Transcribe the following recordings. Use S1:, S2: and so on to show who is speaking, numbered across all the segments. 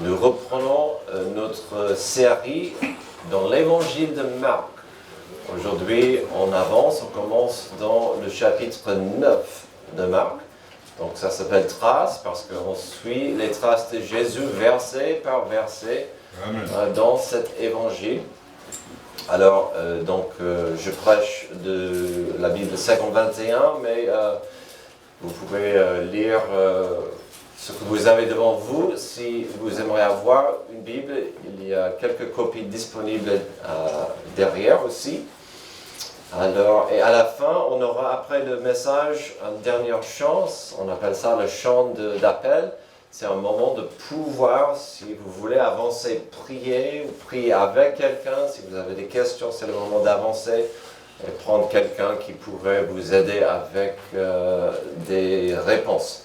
S1: Nous reprenons notre série dans l'évangile de Marc. Aujourd'hui, on avance, on commence dans le chapitre 9 de Marc. Donc ça s'appelle Traces parce qu'on suit les traces de Jésus verset par verset dans cet évangile. Alors, je prêche de la Bible 521, mais vous pouvez lire ce que vous avez devant vous. Si vous aimeriez avoir une Bible, il y a quelques copies disponibles derrière aussi. Alors, et à la fin, on aura après le message une dernière chance. On appelle ça le chant d'appel. C'est un moment de pouvoir, si vous voulez avancer, prier ou prier avec quelqu'un. Si vous avez des questions, c'est le moment d'avancer et prendre quelqu'un qui pourrait vous aider avec des réponses.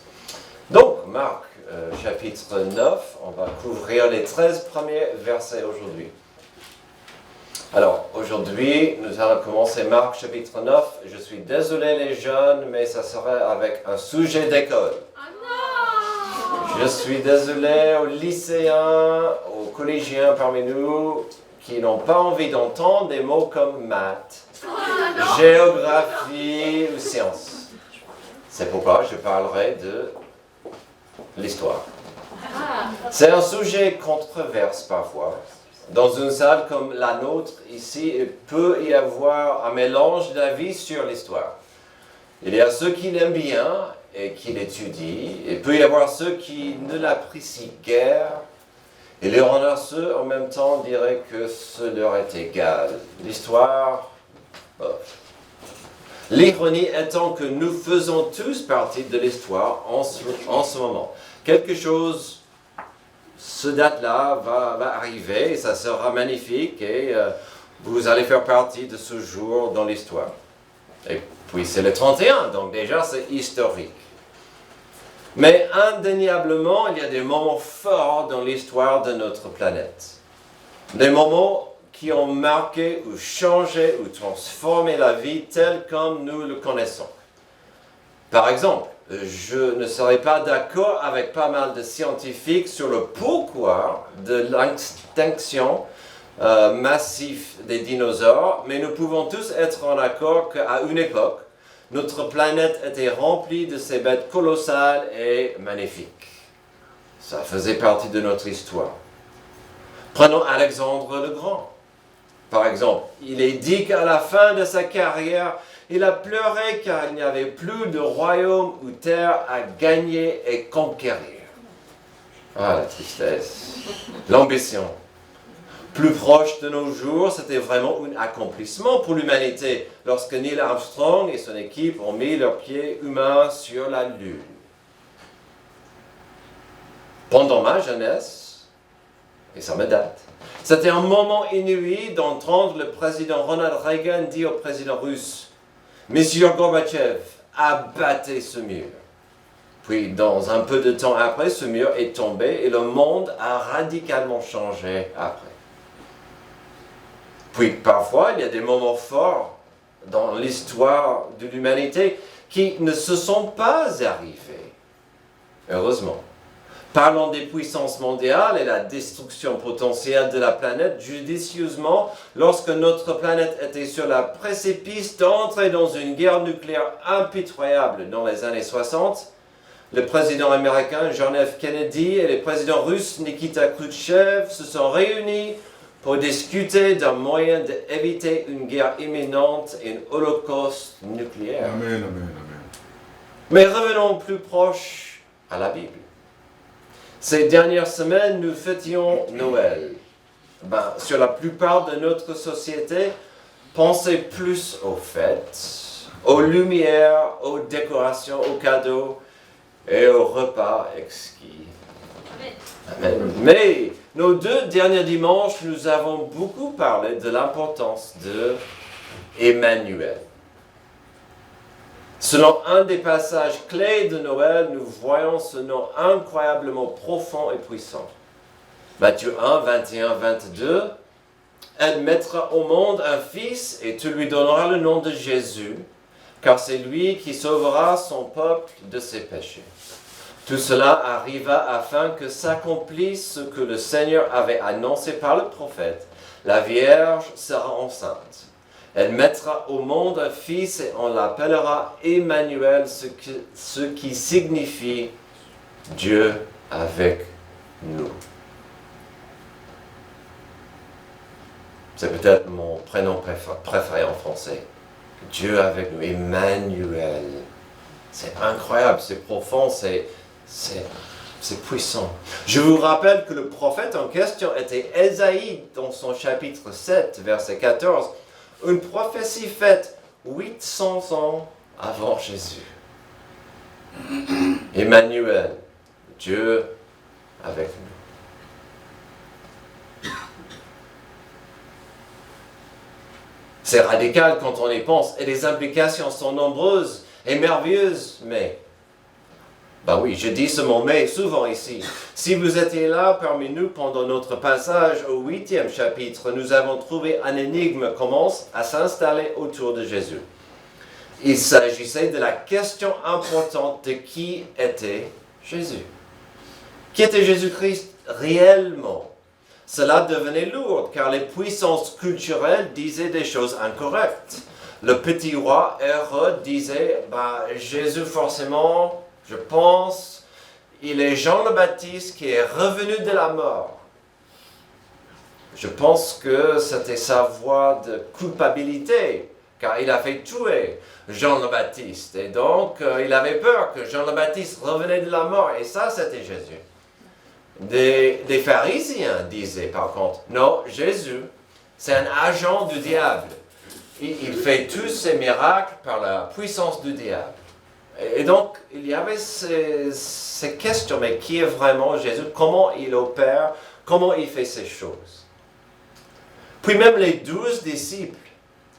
S1: Donc, Marc, chapitre 9, on va couvrir les 13 premiers versets aujourd'hui. Alors, aujourd'hui, nous allons commencer Marc, chapitre 9. Je suis désolé les jeunes, mais ça serait avec un sujet d'école. Je suis désolé aux lycéens, aux collégiens parmi nous qui n'ont pas envie d'entendre des mots comme maths, géographie ou sciences. C'est pourquoi je parlerai de l'histoire. C'est un sujet controversé parfois. Dans une salle comme la nôtre, ici, il peut y avoir un mélange d'avis sur l'histoire. Il y a ceux qui l'aiment bien et qui l'étudient. Il peut y avoir ceux qui ne l'apprécient guère. Il y en a ceux, en même temps, diraient que ce leur est égal. L'histoire, bof. L'ironie étant que nous faisons tous partie de l'histoire en ce moment. Quelque chose, ce date-là va arriver et ça sera magnifique et vous allez faire partie de ce jour dans l'histoire. Et puis c'est le 31, donc déjà c'est historique. Mais indéniablement, il y a des moments forts dans l'histoire de notre planète. Des moments qui ont marqué ou changé ou transformé la vie telle comme nous le connaissons. Par exemple, je ne serais pas d'accord avec pas mal de scientifiques sur le pourquoi de l'extinction massive des dinosaures, mais nous pouvons tous être en accord qu'à une époque, notre planète était remplie de ces bêtes colossales et magnifiques. Ça faisait partie de notre histoire. Prenons Alexandre le Grand. Par exemple, il est dit qu'à la fin de sa carrière, il a pleuré car il n'y avait plus de royaume ou terre à gagner et conquérir. Ah, la tristesse. L'ambition. Plus proche de nos jours, c'était vraiment un accomplissement pour l'humanité lorsque Neil Armstrong et son équipe ont mis leurs pieds humains sur la Lune. Pendant ma jeunesse, et ça me date, c'était un moment inouï d'entendre le président Ronald Reagan dire au président russe « Monsieur Gorbatchev, abattez ce mur ». Puis, dans un peu de temps après, ce mur est tombé et le monde a radicalement changé après. Puis, parfois, il y a des moments forts dans l'histoire de l'humanité qui ne se sont pas arrivés. Heureusement. Parlons des puissances mondiales et la destruction potentielle de la planète judicieusement lorsque notre planète était sur la précipice d'entrer dans une guerre nucléaire impitoyable dans les années 60. Le président américain John F. Kennedy et le président russe Nikita Khrouchtchev se sont réunis pour discuter d'un moyen d'éviter une guerre imminente et un holocauste nucléaire.
S2: Amen, amen, amen.
S1: Mais revenons plus proche à la Bible. Ces dernières semaines, nous fêtions Noël. Sur la plupart de notre société, pensez plus aux fêtes, aux lumières, aux décorations, aux cadeaux et aux repas exquis. Amen. Mais nos 2 derniers dimanches, nous avons beaucoup parlé de l'importance de Emmanuel. Selon un des passages clés de Noël, nous voyons ce nom incroyablement profond et puissant. Matthieu 1, 21, 22. Elle mettra au monde un fils et tu lui donneras le nom de Jésus, car c'est lui qui sauvera son peuple de ses péchés. Tout cela arriva afin que s'accomplisse ce que le Seigneur avait annoncé par le prophète. La Vierge sera enceinte. Elle mettra au monde un fils et on l'appellera Emmanuel, ce qui signifie Dieu avec nous. C'est peut-être mon prénom préféré en français. Dieu avec nous, Emmanuel. C'est incroyable, c'est profond, c'est puissant. Je vous rappelle que le prophète en question était Ésaïe dans son chapitre 7, verset 14. Une prophétie faite 800 ans avant Jésus. Emmanuel, Dieu avec nous. C'est radical quand on y pense et les implications sont nombreuses et merveilleuses, mais... oui, je dis ce mot mais souvent ici. Si vous étiez là parmi nous pendant notre passage au 8e chapitre, nous avons trouvé un énigme commence à s'installer autour de Jésus. Il s'agissait de la question importante de qui était Jésus. Qui était Jésus-Christ réellement? Cela devenait lourd car les puissances culturelles disaient des choses incorrectes. Le petit roi Hérode disait, Jésus forcément... Je pense, il est Jean le Baptiste qui est revenu de la mort. Je pense que c'était sa voix de culpabilité, car il a fait tuer Jean le Baptiste. Et donc, il avait peur que Jean le Baptiste revenait de la mort. Et ça, c'était Jésus. Des pharisiens disaient par contre, non, Jésus, c'est un agent du diable. Il fait tous ses miracles par la puissance du diable. Et donc, il y avait ces questions, mais qui est vraiment Jésus? Comment il opère? Comment il fait ces choses? Puis même les 12 disciples,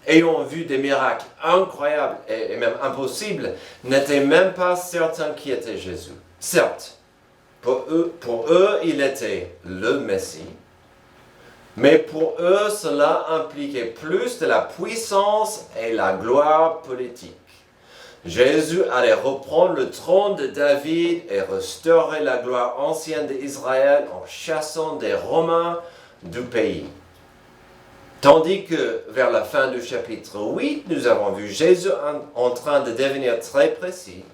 S1: ayant vu des miracles incroyables et même impossibles, n'étaient même pas certains qui était Jésus. Certes, pour eux, il était le Messie, mais pour eux, cela impliquait plus de la puissance et la gloire politique. Jésus allait reprendre le trône de David et restaurer la gloire ancienne d'Israël en chassant des Romains du pays. Tandis que vers la fin du chapitre 8, nous avons vu Jésus en train de devenir très précis,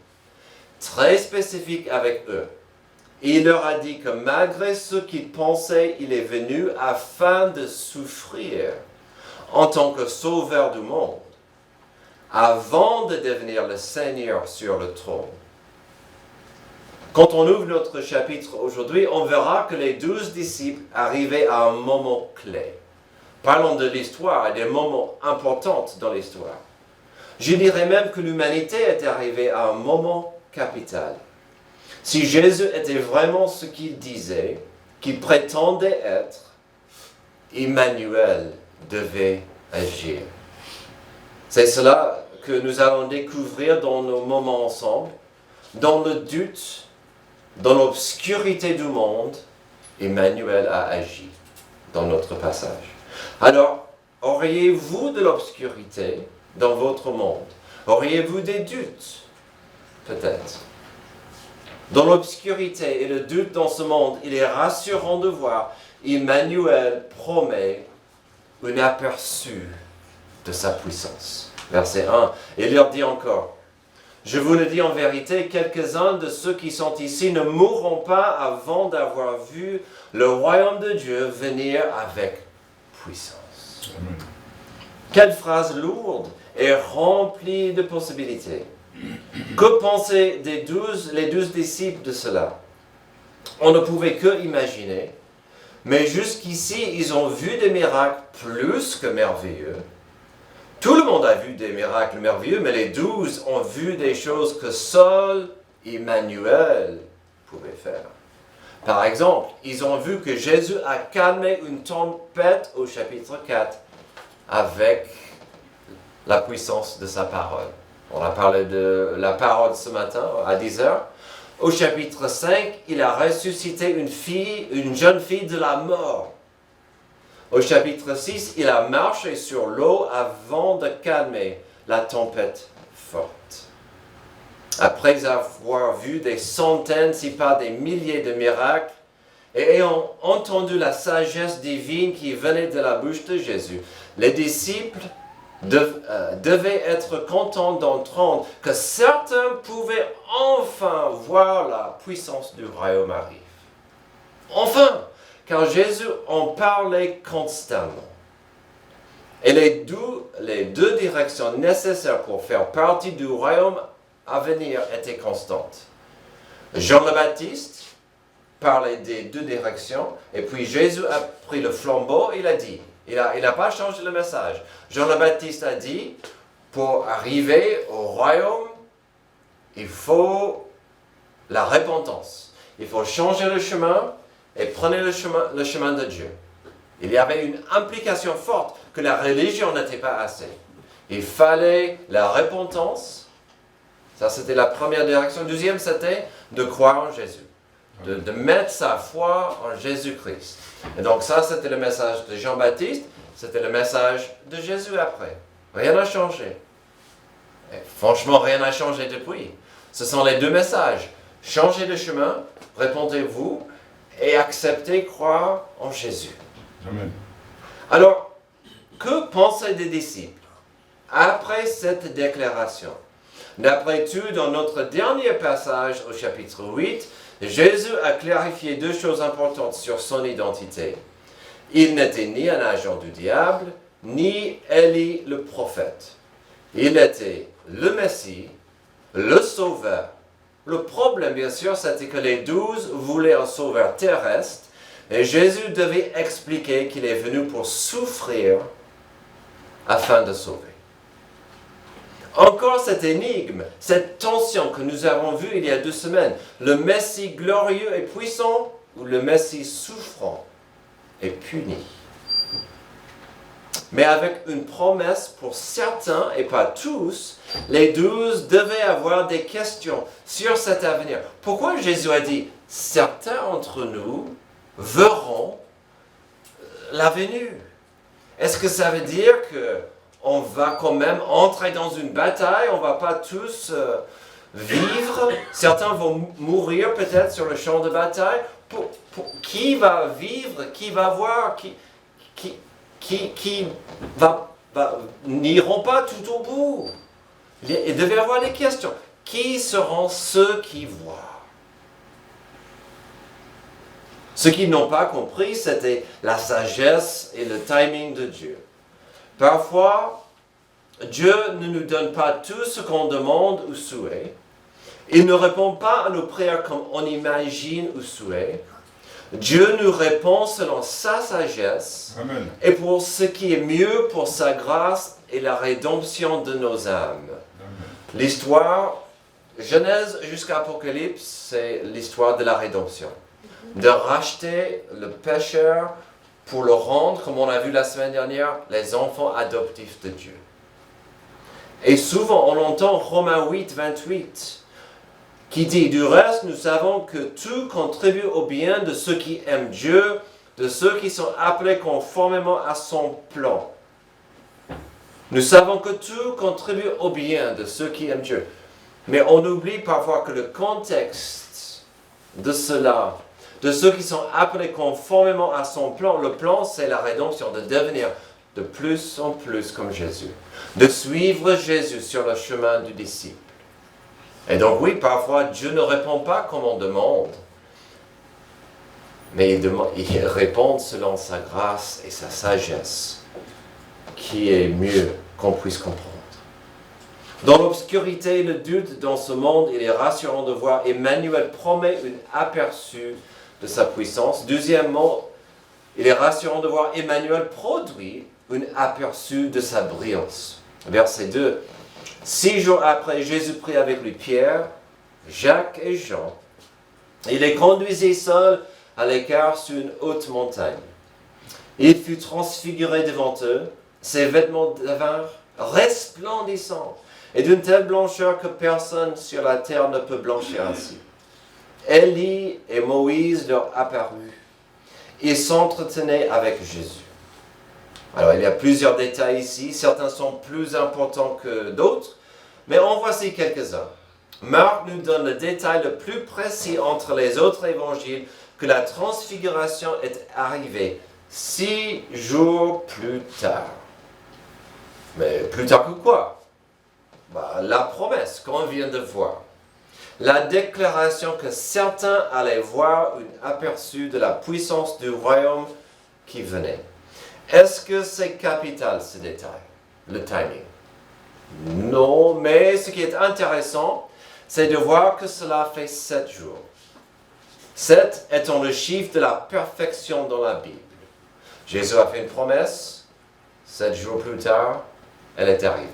S1: très spécifique avec eux. Il leur a dit que malgré ce qu'ils pensaient, il est venu afin de souffrir en tant que sauveur du monde, avant de devenir le Seigneur sur le trône. Quand on ouvre notre chapitre aujourd'hui, on verra que les 12 disciples arrivaient à un moment clé. Parlons de l'histoire et des moments importants dans l'histoire. Je dirais même que l'humanité est arrivée à un moment capital. Si Jésus était vraiment ce qu'il disait, qu'il prétendait être, Emmanuel devait agir. C'est cela que nous allons découvrir dans nos moments ensemble. Dans le doute, dans l'obscurité du monde, Emmanuel a agi dans notre passage. Alors, auriez-vous de l'obscurité dans votre monde? Auriez-vous des doutes? Peut-être. Dans l'obscurité et le doute dans ce monde, il est rassurant de voir Emmanuel promet un aperçu de sa puissance. Verset 1. Il leur dit encore, « Je vous le dis en vérité, quelques-uns de ceux qui sont ici ne mourront pas avant d'avoir vu le royaume de Dieu venir avec puissance. » Quelle phrase lourde et remplie de possibilités. Que pensaient les 12 disciples de cela? On ne pouvait que imaginer, mais jusqu'ici, ils ont vu des miracles plus que merveilleux. Tout le monde a vu des miracles merveilleux, mais les 12 ont vu des choses que seul Emmanuel pouvait faire. Par exemple, ils ont vu que Jésus a calmé une tempête au chapitre 4 avec la puissance de sa parole. On a parlé de la parole ce matin à 10h. Au chapitre 5, il a ressuscité une jeune fille de la mort. Au chapitre 6, il a marché sur l'eau avant de calmer la tempête forte. après avoir vu des centaines, si pas des milliers de miracles, et ayant entendu la sagesse divine qui venait de la bouche de Jésus, les disciples devaient être contents d'entendre que certains pouvaient enfin voir la puissance du royaume arrive. Enfin, car Jésus en parlait constamment. Et les deux directions nécessaires pour faire partie du royaume à venir étaient constantes. Jean le Baptiste parlait des deux directions, et puis Jésus a pris le flambeau, il a dit, il n'a pas changé le message. Jean le Baptiste a dit, pour arriver au royaume, il faut la repentance. Il faut changer le chemin et prendre le chemin de Dieu. Il y avait une implication forte que la religion n'était pas assez. Il fallait la repentance. Ça, c'était la première direction. Deuxième, c'était de croire en Jésus. De mettre sa foi en Jésus-Christ. Et donc ça, c'était le message de Jean-Baptiste. C'était le message de Jésus après. Rien n'a changé. Et franchement, rien n'a changé depuis. Ce sont les deux messages. Changez de chemin, répondez-vous et acceptez croire en Jésus.
S2: Amen.
S1: Alors, que pensaient les disciples après cette déclaration? D'après tout, dans notre dernier passage au chapitre 8, Jésus a clarifié deux choses importantes sur son identité. Il n'était ni un agent du diable, ni Élie le prophète. Il était le Messie, le Sauveur. Le problème, bien sûr, c'était que les 12 voulaient un Sauveur terrestre, et Jésus devait expliquer qu'il est venu pour souffrir afin de sauver. Encore cette énigme, cette tension que nous avons vue il y a 2 semaines, le Messie glorieux et puissant ou le Messie souffrant et puni. Mais avec une promesse pour certains et pas tous, les 12 devaient avoir des questions sur cet avenir. Pourquoi Jésus a dit « certains d'entre nous verront la venue ». Est-ce que ça veut dire qu'on va quand même entrer dans une bataille, on ne va pas tous vivre? Certains vont mourir peut-être sur le champ de bataille. Qui va vivre? Qui va voir? Qui n'iront pas tout au bout? Il devait y avoir des questions. Qui seront ceux qui voient? Ce qu'ils n'ont pas compris, c'était la sagesse et le timing de Dieu. Parfois, Dieu ne nous donne pas tout ce qu'on demande ou souhaite. Il ne répond pas à nos prières comme on imagine ou souhaite. Dieu nous répond selon sa sagesse.
S2: Amen.
S1: Et pour ce qui est mieux pour sa grâce et la rédemption de nos âmes.
S2: Amen.
S1: L'histoire, Genèse jusqu'à Apocalypse, c'est l'histoire de la rédemption. De racheter le pécheur pour le rendre, comme on a vu la semaine dernière, les enfants adoptifs de Dieu. Et souvent, on entend Romains 8, 28, qui dit « Du reste, nous savons que tout contribue au bien de ceux qui aiment Dieu, de ceux qui sont appelés conformément à son plan. » Nous savons que tout contribue au bien de ceux qui aiment Dieu. Mais on oublie parfois que le contexte de cela, de ceux qui sont appelés conformément à son plan, le plan c'est la rédemption, de devenir de plus en plus comme Jésus, de suivre Jésus sur le chemin du disciple. Et donc oui, parfois Dieu ne répond pas comme on demande, mais il répond selon sa grâce et sa sagesse, qui est mieux qu'on puisse comprendre. Dans l'obscurité et le doute dans ce monde, il est rassurant de voir Emmanuel promet un aperçu de sa puissance. Deuxièmement, il est rassurant de voir Emmanuel produit un aperçu de sa brillance. Verset 2. 6 jours après, Jésus prit avec lui Pierre, Jacques et Jean. Il les conduisit seuls à l'écart sur une haute montagne. Il fut transfiguré devant eux. Ses vêtements devinrent resplendissants et d'une telle blancheur que personne sur la terre ne peut blanchir ainsi. Élie et Moïse leur apparurent. Ils s'entretenaient avec Jésus. Alors, il y a plusieurs détails ici. Certains sont plus importants que d'autres, mais en voici quelques-uns. Marc nous donne le détail le plus précis entre les autres évangiles que la transfiguration est arrivée 6 jours plus tard. Mais plus tard que quoi? La promesse qu'on vient de voir. La déclaration que certains allaient voir un aperçu de la puissance du royaume qui venait. Est-ce que c'est capital ce détail, le timing? Non, mais ce qui est intéressant, c'est de voir que cela fait 7 jours. 7 étant le chiffre de la perfection dans la Bible. Jésus a fait une promesse, 7 jours plus tard, elle est arrivée.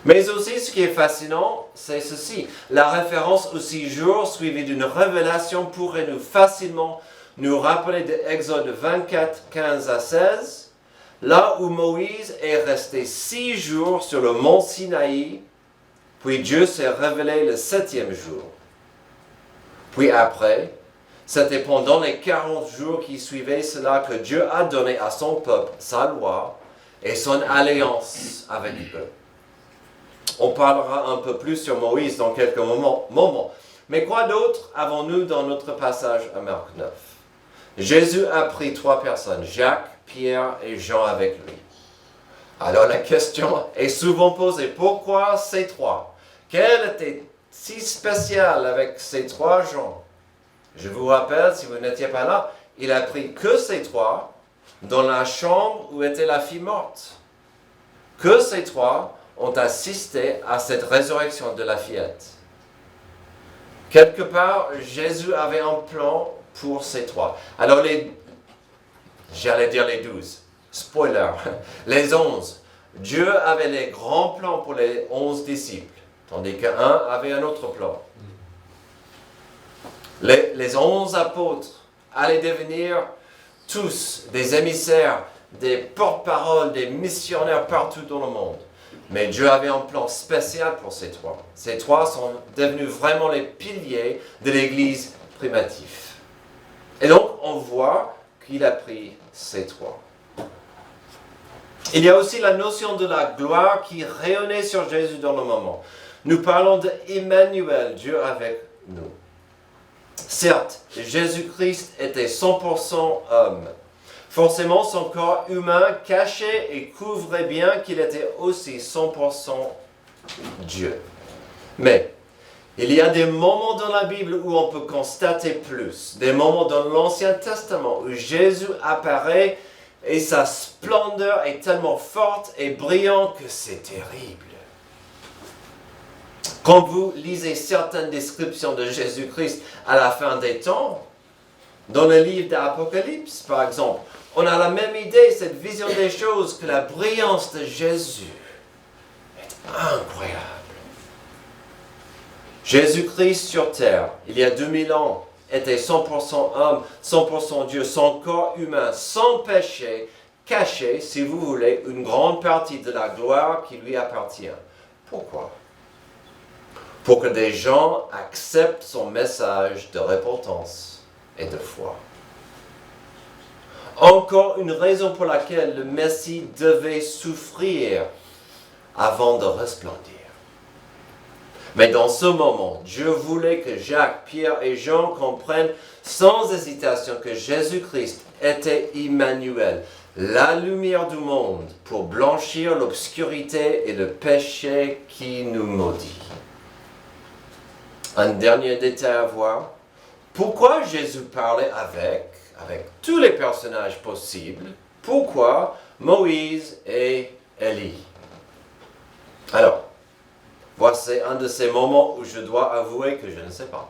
S1: Mais aussi, ce qui est fascinant, c'est ceci. La référence aux 6 jours suivie d'une révélation pourrait facilement nous rappeler de Exode 24, 15 à 16, là où Moïse est resté 6 jours sur le mont Sinaï, puis Dieu s'est révélé le 7e jour. Puis après, c'était pendant les 40 jours qui suivaient cela que Dieu a donné à son peuple sa loi et son alliance avec eux. On parlera un peu plus sur Moïse dans quelques moments. Mais quoi d'autre avons-nous dans notre passage à Marc 9? Jésus a pris 3 personnes, Jacques, Pierre et Jean avec lui. Alors la question est souvent posée, pourquoi ces 3? Quel était si spécial avec ces 3 gens? Je vous rappelle, si vous n'étiez pas là, il a pris que ces 3 dans la chambre où était la fille morte. Que ces 3 ont assisté à cette résurrection de la fillette. Quelque part, Jésus avait un plan pour ces 3. Alors j'allais dire les 12, spoiler, les 11. Dieu avait les grands plans pour les 11 disciples, tandis qu'un avait un autre plan. Les 11 apôtres allaient devenir tous des émissaires, des porte-paroles, des missionnaires partout dans le monde. Mais Dieu avait un plan spécial pour ces 3. Ces 3 sont devenus vraiment les piliers de l'Église primitive. Et donc, on voit qu'il a pris ces 3. Il y a aussi la notion de la gloire qui rayonnait sur Jésus dans le moment. Nous parlons de Emmanuel, Dieu avec nous. Certes, Jésus-Christ était 100% homme. Forcément, son corps humain cachait et couvrait bien qu'il était aussi 100% Dieu. Mais il y a des moments dans la Bible où on peut constater plus. Des moments dans l'Ancien Testament où Jésus apparaît et sa splendeur est tellement forte et brillante que c'est terrible. Quand vous lisez certaines descriptions de Jésus-Christ à la fin des temps, dans le livre d'Apocalypse par exemple, on a la même idée, cette vision des choses, que la brillance de Jésus est incroyable. Jésus-Christ sur terre, il y a 2000 ans, était 100% homme, 100% Dieu, son corps humain, sans péché, cachait, si vous voulez, une grande partie de la gloire qui lui appartient. Pourquoi? Pour que des gens acceptent son message de repentance et de foi. Encore une raison pour laquelle le Messie devait souffrir avant de resplendir. Mais dans ce moment, Dieu voulait que Jacques, Pierre et Jean comprennent sans hésitation que Jésus-Christ était Emmanuel, la lumière du monde pour blanchir l'obscurité et le péché qui nous maudit. Un dernier détail à voir. Pourquoi Jésus parlait avec tous les personnages possibles? Pourquoi Moïse et Élie? Alors, voici un de ces moments où je dois avouer que je ne sais pas.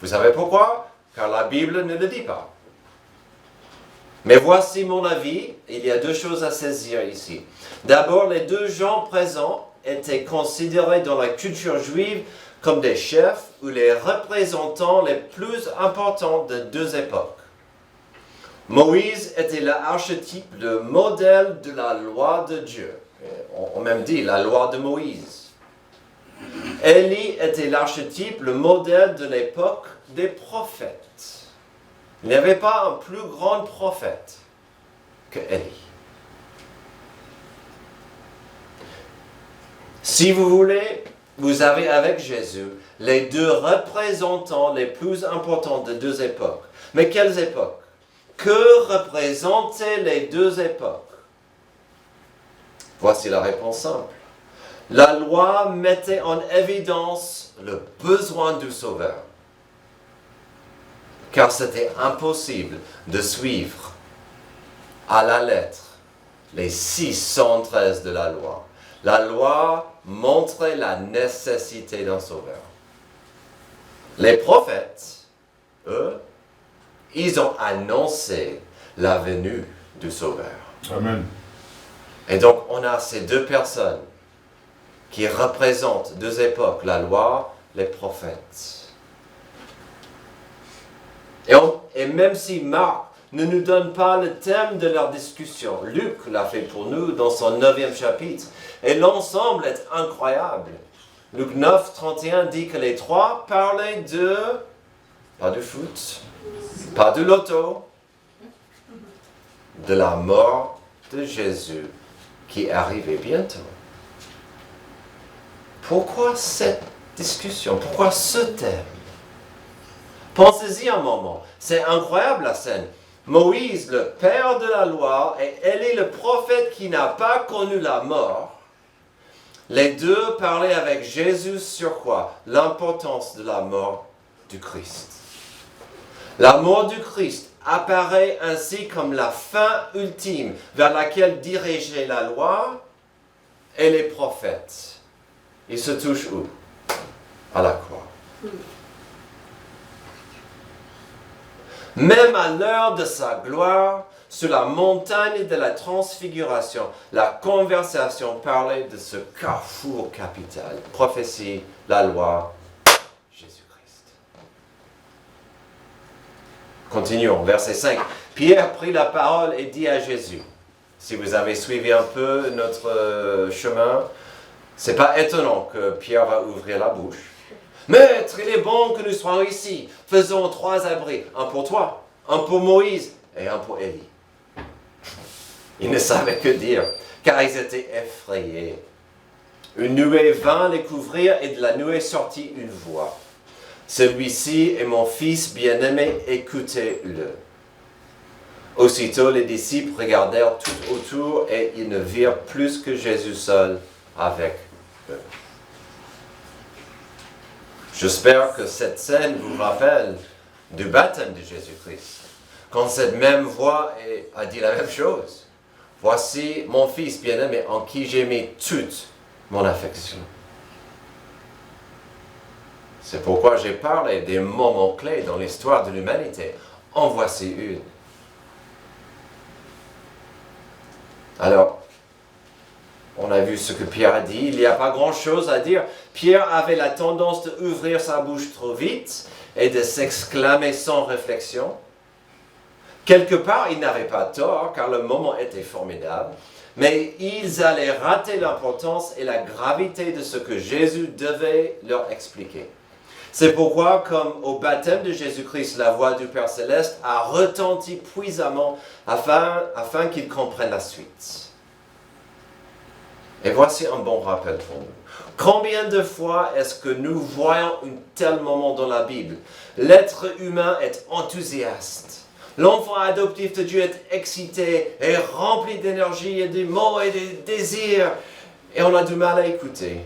S1: Vous savez pourquoi? Car la Bible ne le dit pas. Mais voici mon avis. Il y a 2 choses à saisir ici. D'abord, les 2 gens présents étaient considérés dans la culture juive comme des chefs ou les représentants les plus importants de 2 époques. Moïse était l'archétype, le modèle de la loi de Dieu. On même dit la loi de Moïse. Élie était l'archétype, le modèle de l'époque des prophètes. Il n'y avait pas un plus grand prophète que Élie. Si vous voulez, vous avez avec Jésus les deux représentants les plus importants de deux époques. Mais quelles époques? Que représentaient les deux époques? Voici la réponse simple. La loi mettait en évidence le besoin du Sauveur, car c'était impossible de suivre à la lettre les 613 de la loi. La loi montrait la nécessité d'un Sauveur. Les prophètes, eux, ils ont annoncé la venue du Sauveur.
S2: Amen.
S1: Et donc, on a ces deux personnes qui représentent deux époques, la loi, les prophètes. Et même si Marc ne nous donne pas le thème de leur discussion, Luc l'a fait pour nous dans son 9e chapitre, et l'ensemble est incroyable. Luc 9, 31 dit que les trois parlaient pas du foot, pas du loto, de la mort de Jésus qui arrivait bientôt. Pourquoi cette discussion? Pourquoi ce thème? Pensez-y un moment. C'est incroyable la scène. Moïse, le père de la loi, et Élie, le prophète qui n'a pas connu la mort, les deux parlaient avec Jésus sur quoi? L'importance de la mort du Christ. La mort du Christ apparaît ainsi comme la fin ultime vers laquelle dirigeait la loi et les prophètes. Ils se touchent où? À la croix. Même à l'heure de sa gloire, sur la montagne de la transfiguration, la conversation parlait de ce carrefour capital. Prophétie, la loi, Jésus-Christ. Continuons, verset 5. Pierre prit la parole et dit à Jésus, si vous avez suivi un peu notre chemin, c'est pas étonnant que Pierre va ouvrir la bouche. Maître, il est bon que nous soyons ici. Faisons 3 abris, un pour toi, un pour Moïse et un pour Élie. Ils ne savaient que dire, car ils étaient effrayés. Une nuée vint les couvrir et de la nuée sortit une voix. Celui-ci est mon fils bien-aimé, écoutez-le. Aussitôt les disciples regardèrent tout autour et ils ne virent plus que Jésus seul avec eux. J'espère que cette scène vous rappelle du baptême de Jésus-Christ, quand cette même voix a dit la même chose. Voici mon fils bien-aimé en qui j'ai mis toute mon affection. C'est pourquoi j'ai parlé des moments clés dans l'histoire de l'humanité. En voici une. Alors, on a vu ce que Pierre a dit. Il n'y a pas grand-chose à dire. Pierre avait la tendance d'ouvrir sa bouche trop vite et de s'exclamer sans réflexion. Quelque part, il n'avait pas tort, car le moment était formidable. Mais ils allaient rater l'importance et la gravité de ce que Jésus devait leur expliquer. C'est pourquoi, comme au baptême de Jésus-Christ, la voix du Père Céleste a retenti puissamment afin qu'ils comprennent la suite. Et voici un bon rappel pour nous. Combien de fois est-ce que nous voyons un tel moment dans la Bible? L'être humain est enthousiaste. L'enfant adoptif de Dieu est excité et rempli d'énergie et de mots et de désirs. Et on a du mal à écouter.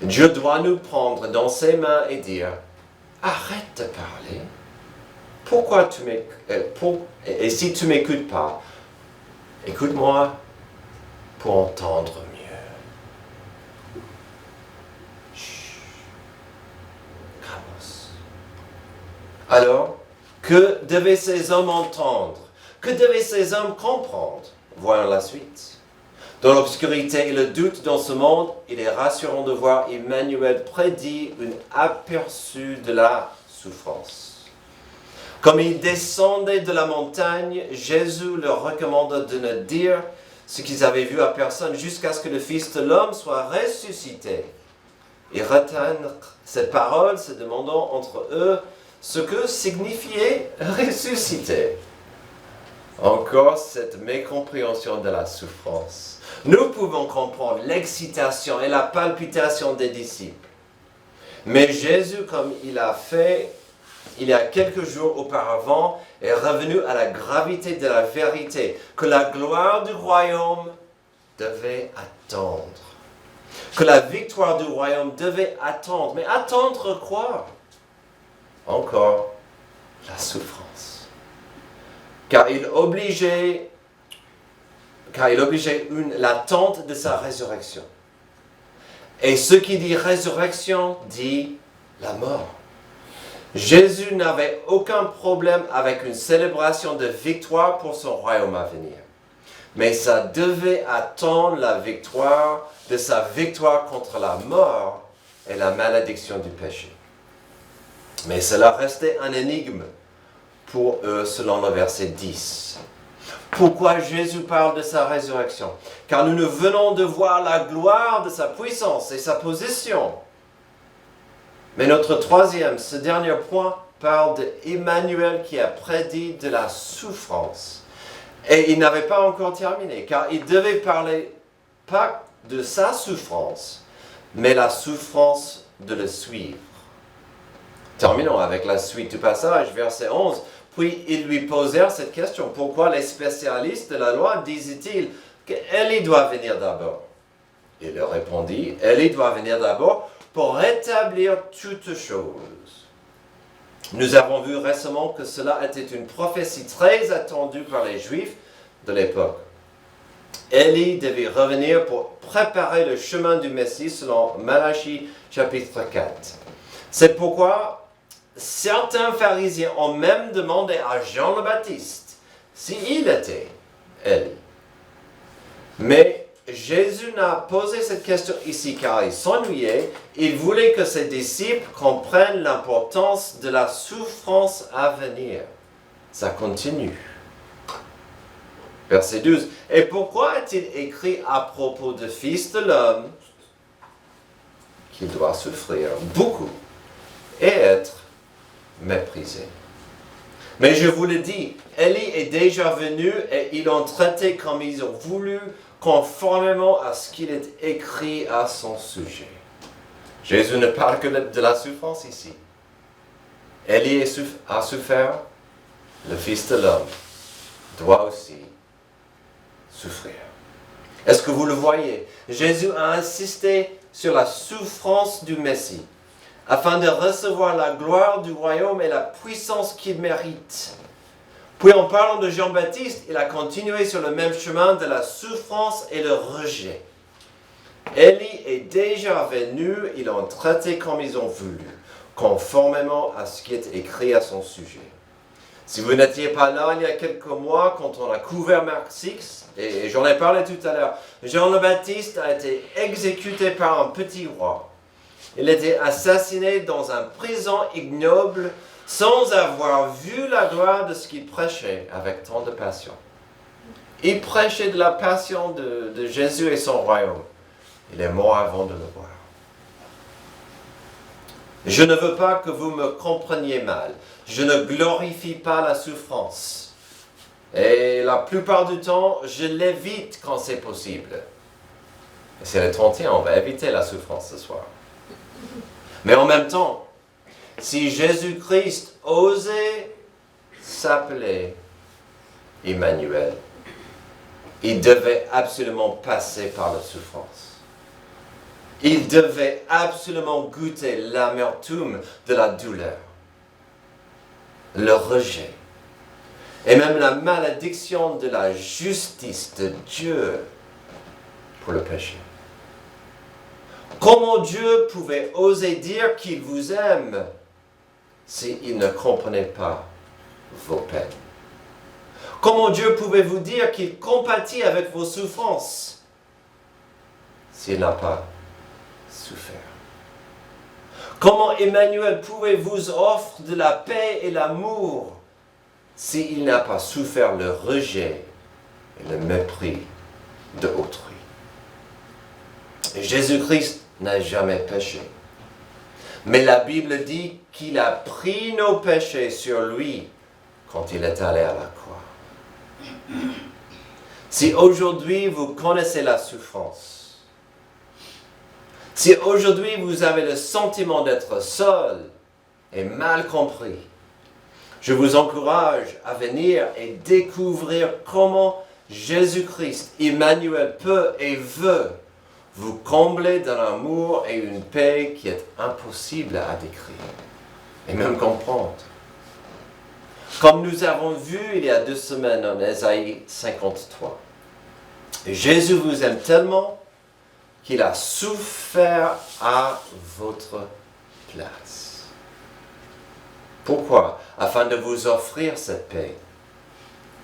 S1: Dieu doit nous prendre dans ses mains et dire, arrête de parler. Pourquoi tu m'écoutes? Et si tu ne m'écoutes pas, écoute-moi pour entendre mieux. Chut. Calmos. Alors, que devaient ces hommes entendre? Que devaient ces hommes comprendre? Voyons la suite. Dans l'obscurité et le doute dans ce monde, il est rassurant de voir Emmanuel prédit un aperçu de la souffrance. Comme il descendait de la montagne, Jésus leur recommanda de ne dire ce qu'ils avaient vu à personne jusqu'à ce que le Fils de l'homme soit ressuscité. Ils retinrent cette parole, se demandant entre eux ce que signifiait ressusciter. Encore cette mécompréhension de la souffrance. Nous pouvons comprendre l'excitation et la palpitation des disciples. Mais Jésus, comme il a fait il y a quelques jours auparavant, est revenu à la gravité de la vérité, que la gloire du royaume devait attendre. Que la victoire du royaume devait attendre. Mais attendre quoi? Encore la souffrance. Car il obligeait l'attente de sa résurrection. Et ce qui dit résurrection dit la mort. Jésus n'avait aucun problème avec une célébration de victoire pour son royaume à venir. Mais ça devait attendre la victoire de sa victoire contre la mort et la malédiction du péché. Mais cela restait un énigme pour eux selon le verset 10. Pourquoi Jésus parle de sa résurrection? Car nous venons de voir la gloire de sa puissance et sa position. Mais notre ce dernier point, parle d'Emmanuel qui a prédit de la souffrance. Et il n'avait pas encore terminé, car il devait parler pas de sa souffrance, mais la souffrance de le suivre. Terminons avec la suite du passage, verset 11. Puis ils lui posèrent cette question. Pourquoi les spécialistes de la loi disaient-ils qu'Élie doit venir d'abord? Il leur répondit, Élie doit venir d'abord pour rétablir toutes choses. Nous avons vu récemment que cela était une prophétie très attendue par les Juifs de l'époque. Élie devait revenir pour préparer le chemin du Messie selon Malachie chapitre 4. C'est pourquoi certains pharisiens ont même demandé à Jean le Baptiste s'il était Élie. Mais Jésus n'a posé cette question ici car il s'ennuyait. Il voulait que ses disciples comprennent l'importance de la souffrance à venir. Ça continue. Verset 12. Et pourquoi a-t-il écrit à propos du Fils de l'homme qu'il doit souffrir beaucoup et être méprisé? Mais je vous le dis, Élie est déjà venu et ils l'ont traité comme ils ont voulu, conformément à ce qu'il est écrit à son sujet. Jésus ne parle que de la souffrance ici. Élie a souffert, le Fils de l'homme doit aussi souffrir. Est-ce que vous le voyez? Jésus a insisté sur la souffrance du Messie, afin de recevoir la gloire du royaume et la puissance qu'il mérite. Puis en parlant de Jean-Baptiste, il a continué sur le même chemin de la souffrance et le rejet. Élie est déjà venu, ils l'ont traité comme ils ont voulu, conformément à ce qui est écrit à son sujet. Si vous n'étiez pas là il y a quelques mois, quand on a couvert Marc 6, et j'en ai parlé tout à l'heure, Jean le Baptiste a été exécuté par un petit roi. Il était assassiné dans un prison ignoble, sans avoir vu la gloire de ce qu'il prêchait avec tant de passion. Il prêchait de la passion de Jésus et son royaume. Il est mort avant de le voir. Je ne veux pas que vous me compreniez mal. Je ne glorifie pas la souffrance. Et la plupart du temps, je l'évite quand c'est possible. Et c'est le 31, on va éviter la souffrance ce soir. Mais en même temps, si Jésus-Christ osait s'appeler Emmanuel, il devait absolument passer par la souffrance. Il devait absolument goûter l'amertume de la douleur, le rejet, et même la malédiction de la justice de Dieu pour le péché. Comment Dieu pouvait oser dire qu'il vous aime s'il ne comprenait pas vos peines? Comment Dieu pouvait vous dire qu'il compatit avec vos souffrances s'il n'a pas souffert? Comment Emmanuel pouvait vous offrir de la paix et l'amour s'il n'a pas souffert le rejet et le mépris de autrui? Et Jésus-Christ n'a jamais péché. Mais la Bible dit qu'il a pris nos péchés sur lui quand il est allé à la croix. Si aujourd'hui vous connaissez la souffrance, si aujourd'hui vous avez le sentiment d'être seul et mal compris, je vous encourage à venir et découvrir comment Jésus-Christ, Emmanuel, peut et veut vous combler d'un amour et une paix qui est impossible à décrire et même comprendre. Comme nous avons vu il y a 2 semaines en Ésaïe 53, Jésus vous aime tellement qu'il a souffert à votre place. Pourquoi? Afin de vous offrir cette paix.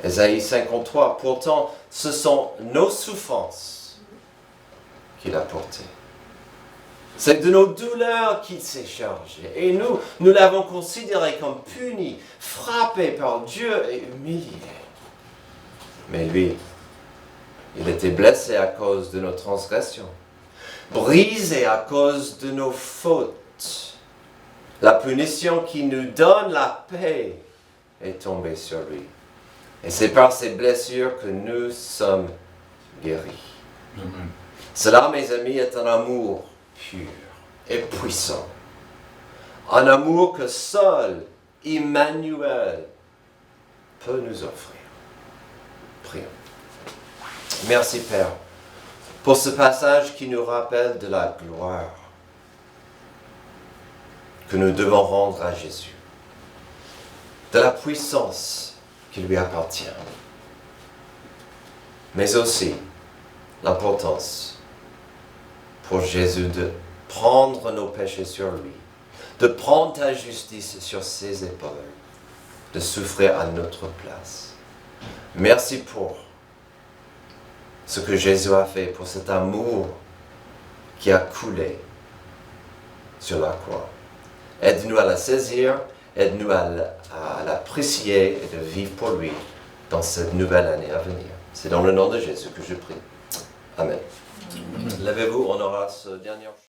S1: Ésaïe 53, pourtant, ce sont nos souffrances qu'il a portées. C'est de nos douleurs qu'il s'est chargé. Et nous l'avons considéré comme puni, frappé par Dieu et humilié. Mais lui, il était blessé à cause de nos transgressions, brisé à cause de nos fautes. La punition qui nous donne la paix est tombée sur lui. Et c'est par ces blessures que nous sommes guéris. Amen. Cela, mes amis, est un amour pur et puissant. Un amour que seul Emmanuel peut nous offrir. Prions. Merci Père pour ce passage qui nous rappelle de la gloire que nous devons rendre à Jésus, de la puissance qui lui appartient, mais aussi l'importance pour Jésus de prendre nos péchés sur lui, de prendre ta justice sur ses épaules, de souffrir à notre place. Merci pour ce que Jésus a fait, pour cet amour qui a coulé sur la croix. Aide-nous à la saisir, aide-nous à l'apprécier et de vivre pour lui dans cette nouvelle année à venir. C'est dans le nom de Jésus que je prie. Amen. Levez-vous, on aura ce dernier